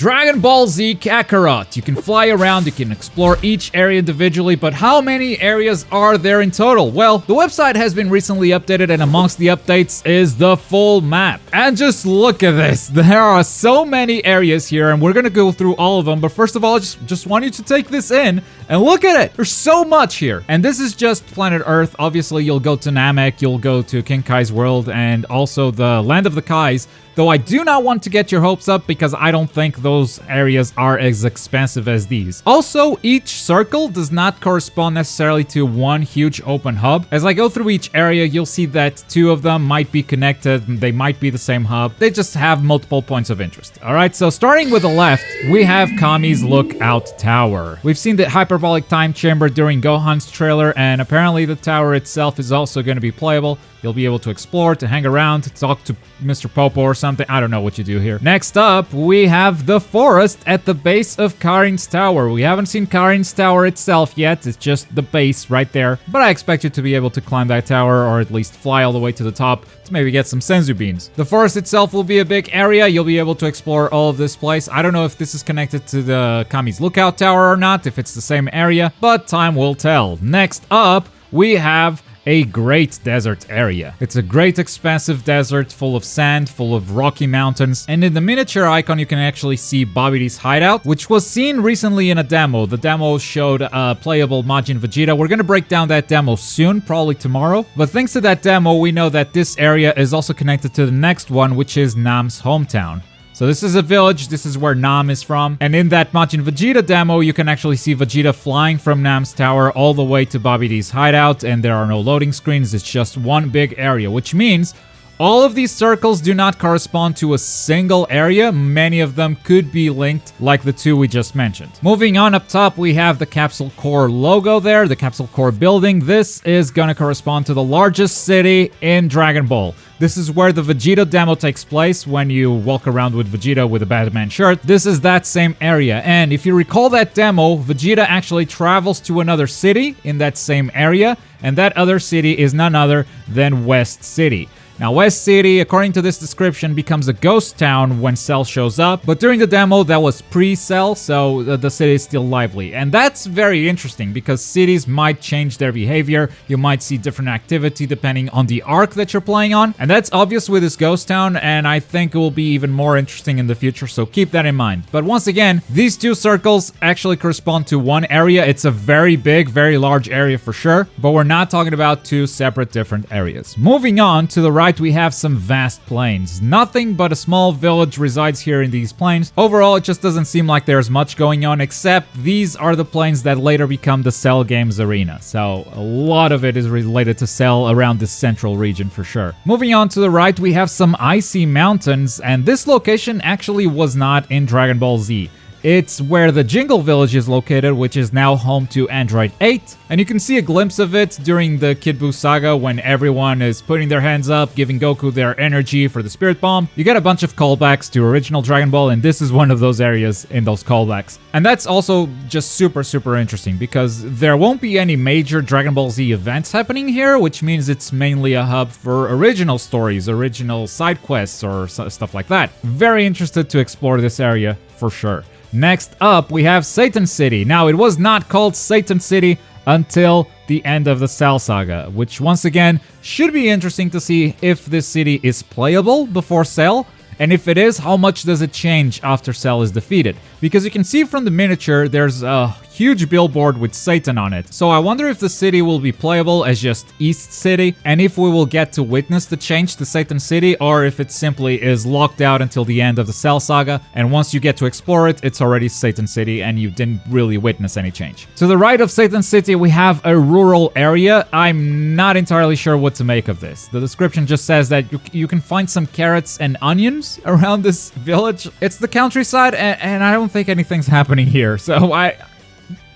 Dragon Ball Z Kakarot. You can fly around, you can explore each area individually, but how many areas are there in total? Well, the website has been recently updated, and amongst the updates is the full map. And just look at this. There are so many areas here, and we're gonna go through all of them, but first of all, I just want you to take this in and look at it. There's so much here. And this is just planet Earth. Obviously, you'll go to Namek, you'll go to King Kai's world, and also the Land of the Kais. Though I do not want to get your hopes up because I don't think those areas are as expensive as these. Also, each circle does not correspond necessarily to one huge open hub. As I go through each area, you'll see that two of them might be connected. They might be the same hub. They just have multiple points of interest. All right, so starting with the left, we have Kami's Lookout Tower. We've seen the hyperbolic time chamber during Gohan's trailer, and apparently the tower itself is also going to be playable. You'll be able to explore, to hang around, to talk to Mr. Popo or something. I don't know what you do here. Next up, we have the forest at the base of Karin's Tower. We haven't seen Karin's Tower itself yet. It's just the base right there. But I expect you to be able to climb that tower, or at least fly all the way to the top to maybe get some senzu beans. The forest itself will be a big area. You'll be able to explore all of this place. I don't know if this is connected to the Kami's Lookout Tower or not, if it's the same area, but time will tell. Next up, we have a great desert area. It's a great expansive desert full of sand, full of rocky mountains, and in the miniature icon you can actually see Babbidi's hideout, which was seen recently in a demo. The demo showed playable Majin Vegeta. We're gonna break down that demo soon, probably tomorrow, but thanks to that demo we know that this area is also connected to the next one, which is Nam's hometown. So this is a village, this is where Nam is from, and in that Majin Vegeta demo, you can actually see Vegeta flying from Nam's tower all the way to Babbidi's hideout, and there are no loading screens, it's just one big area, which means all of these circles do not correspond to a single area. Many of them could be linked, like the two we just mentioned. Moving on, up top, we have the Capsule Core logo there, the Capsule Core building. This is gonna correspond to the largest city in Dragon Ball. This is where the Vegeta demo takes place when you walk around with Vegeta with a Batman shirt. This is that same area, and if you recall that demo, Vegeta actually travels to another city in that same area, and that other city is none other than West City. Now, West City, according to this description, becomes a ghost town when Cell shows up, but during the demo, that was pre-Cell, so the city is still lively. And that's very interesting, because cities might change their behavior, you might see different activity depending on the arc that you're playing on, and that's obvious with this ghost town, and I think it will be even more interesting in the future, so keep that in mind. But once again, these two circles actually correspond to one area. It's a very big, very large area for sure, but we're not talking about two separate different areas. Moving on, to the right, we have some vast plains. Nothing but a small village resides here in these plains. Overall, it just doesn't seem like there's much going on, except these are the plains that later become the Cell Games arena. So a lot of it is related to Cell around this central region for sure. Moving on to the right, we have some icy mountains, and this location actually was not in Dragon Ball Z. It's where the Jingle Village is located, which is now home to Android 8. And you can see a glimpse of it during the Kid Buu saga when everyone is putting their hands up, giving Goku their energy for the Spirit Bomb. You get a bunch of callbacks to original Dragon Ball, and this is one of those areas in those callbacks. And that's also just super interesting, because there won't be any major Dragon Ball Z events happening here, which means it's mainly a hub for original stories, original side quests, or stuff like that. Very interested to explore this area for sure. Next up, we have Satan City. Now, it was not called Satan City until the end of the Cell saga, which once again should be interesting to see if this city is playable before Cell, and if it is, how much does it change after Cell is defeated? Because you can see from the miniature, there's a huge billboard with Satan on it. So I wonder if the city will be playable as just East City, and if we will get to witness the change to Satan City, or if it simply is locked out until the end of the Cell saga, and once you get to explore it, it's already Satan City and you didn't really witness any change. To the right of Satan City, we have a rural area. I'm not entirely sure what to make of this. The description just says that you can find some carrots and onions around this village. It's the countryside, and I don't think anything's happening here, so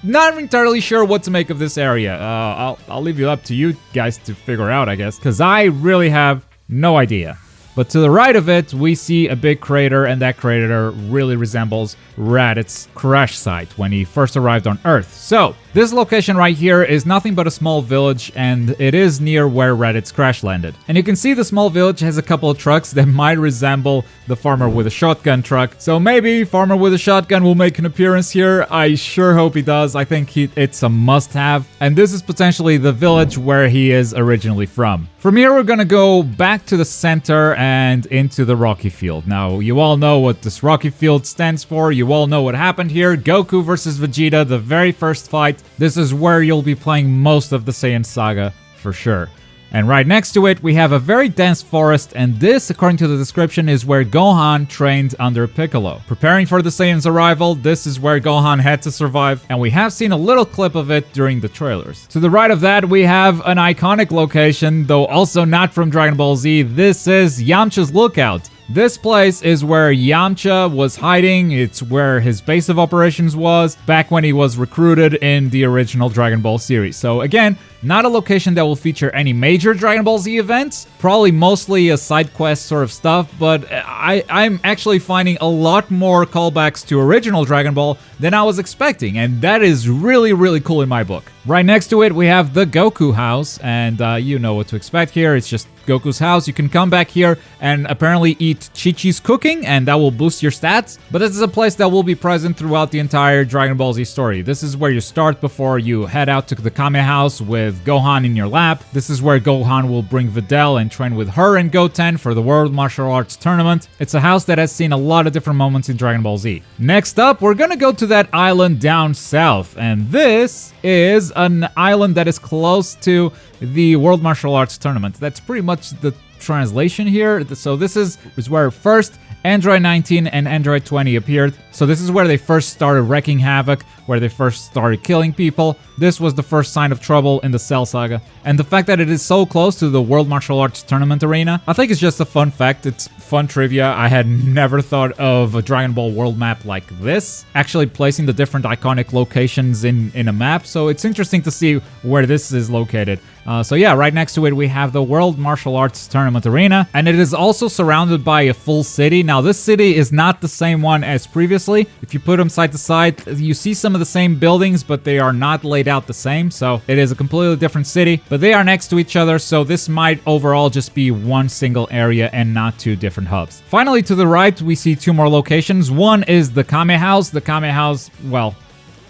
not entirely sure what to make of this area. I'll leave it up to you guys to figure out, I guess, because I really have no idea. But to the right of it, we see a big crater, and that crater really resembles Raditz crash site when he first arrived on Earth. So, this location right here is nothing but a small village, and it is near where Raditz crash landed. And you can see the small village has a couple of trucks that might resemble the farmer with a shotgun truck. So maybe farmer with a shotgun will make an appearance here. I sure hope he does. I think it's a must-have. And this is potentially the village where he is originally from. From here, we're gonna go back to the center and into the Rocky Field. Now, you all know what this Rocky Field stands for. You all know what happened here. Goku versus Vegeta, the very first fight. This is where you'll be playing most of the Saiyan saga, for sure. And right next to it, we have a very dense forest, and this, according to the description, is where Gohan trained under Piccolo. Preparing for the Saiyan's arrival, this is where Gohan had to survive, and we have seen a little clip of it during the trailers. To the right of that, we have an iconic location, though also not from Dragon Ball Z. This is Yamcha's Lookout. This place is where Yamcha was hiding. It's where his base of operations was back when he was recruited in the original Dragon Ball series. So again, not a location that will feature any major Dragon Ball Z events, probably mostly a side quest sort of stuff, but I'm actually finding a lot more callbacks to original Dragon Ball than I was expecting, and that is really, really cool in my book. Right next to it, we have the Goku house, and you know what to expect here. It's just Goku's house. You can come back here and apparently eat Chi-Chi's cooking, and that will boost your stats. But this is a place that will be present throughout the entire Dragon Ball Z story. This is where you start before you head out to the Kame house with Gohan in your lap. This is where Gohan will bring Videl and train with her and Goten for the World Martial Arts Tournament. It's a house that has seen a lot of different moments in Dragon Ball Z. Next up, we're gonna go to that island down south, and this is an island that is close to the World Martial Arts Tournament. That's pretty much the translation here. So this is where first Android 19 and Android 20 appeared. So this is where they first started wreaking havoc, where they first started killing people. This was the first sign of trouble in the Cell Saga. And the fact that it is so close to the World Martial Arts Tournament arena, I think it's just a fun fact. It's fun trivia. I had never thought of a Dragon Ball world map like this, actually placing the different iconic locations in a map. So it's interesting to see where this is located. So yeah, right next to it, we have the World Martial Arts Tournament Arena, and it is also surrounded by a full city. Now, this city is not the same one as previously. If you put them side to side, you see some of the same buildings, but they are not laid out the same. So it is a completely different city, but they are next to each other. So this might overall just be one single area and not two different hubs. Finally, to the right, we see two more locations. One is the Kame House. The Kame House, well,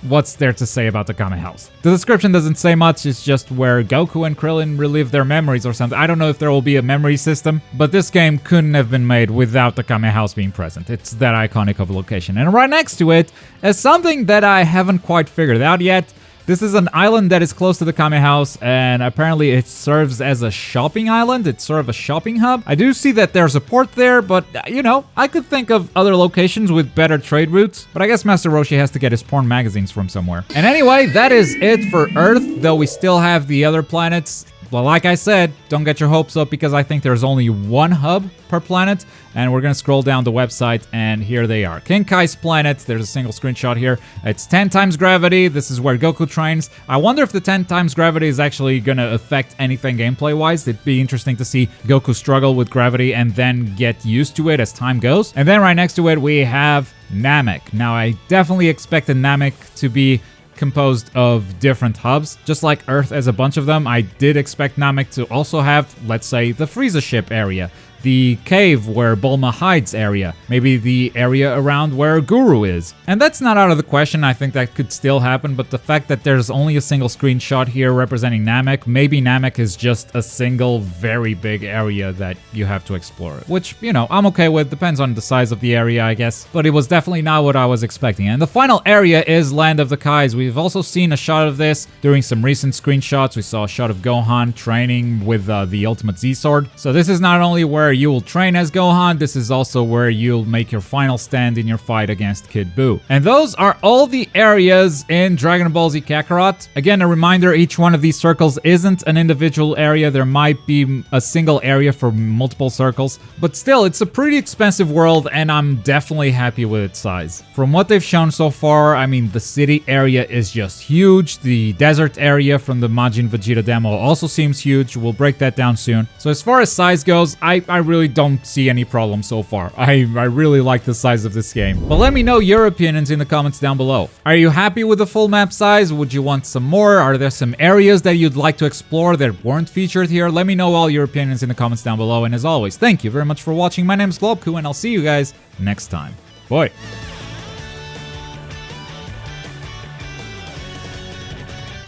what's there to say about the Kame House? The description doesn't say much. It's just where Goku and Krillin relive their memories or something. I don't know if there will be a memory system, but this game couldn't have been made without the Kame House being present. It's that iconic of a location. And right next to it is something that I haven't quite figured out yet. This is an island that is close to the Kame House, and apparently it serves as a shopping island. It's sort of a shopping hub. I do see that there's a port there, but, you know, I could think of other locations with better trade routes. But I guess Master Roshi has to get his porn magazines from somewhere. And anyway, that is it for Earth, though we still have the other planets. Well, like I said, don't get your hopes up because I think there's only one hub per planet. And we're going to scroll down the website and here they are. King Kai's planet. There's a single screenshot here. It's 10 times gravity. This is where Goku trains. I wonder if the 10 times gravity is actually going to affect anything gameplay-wise. It'd be interesting to see Goku struggle with gravity and then get used to it as time goes. And then right next to it, we have Namek. Now, I definitely expected Namek to be composed of different hubs. Just like Earth has a bunch of them, I did expect Namek to also have, let's say, the Frieza ship area, the cave where Bulma hides area, maybe the area around where Guru is. And that's not out of the question. I think that could still happen, but the fact that there's only a single screenshot here representing Namek, maybe Namek is just a single very big area that you have to explore, which, you know, I'm okay with. Depends on the size of the area, I guess, but it was definitely not what I was expecting. And the final area is Land of the Kais. We've also seen a shot of this during some recent screenshots. We saw a shot of Gohan training with the Ultimate Z Sword. So this is not only where you will train as Gohan, this is also where you'll make your final stand in your fight against Kid Buu. And those are all the areas in Dragon Ball Z Kakarot. Again, a reminder, each one of these circles isn't an individual area. There might be a single area for multiple circles, but still, it's a pretty expensive world, and I'm definitely happy with its size. From what they've shown so far, I mean, the city area is just huge. The desert area from the Majin Vegeta demo also seems huge. We'll break that down soon. So as far as size goes, I really don't see any problem so far. I really like the size of this game. But let me know your opinions in the comments down below. Are you happy with the full map size? Would you want some more? Are there some areas that you'd like to explore that weren't featured here? Let me know all your opinions in the comments down below. And as always, thank you very much for watching. My name is Globku, and I'll see you guys next time. Bye.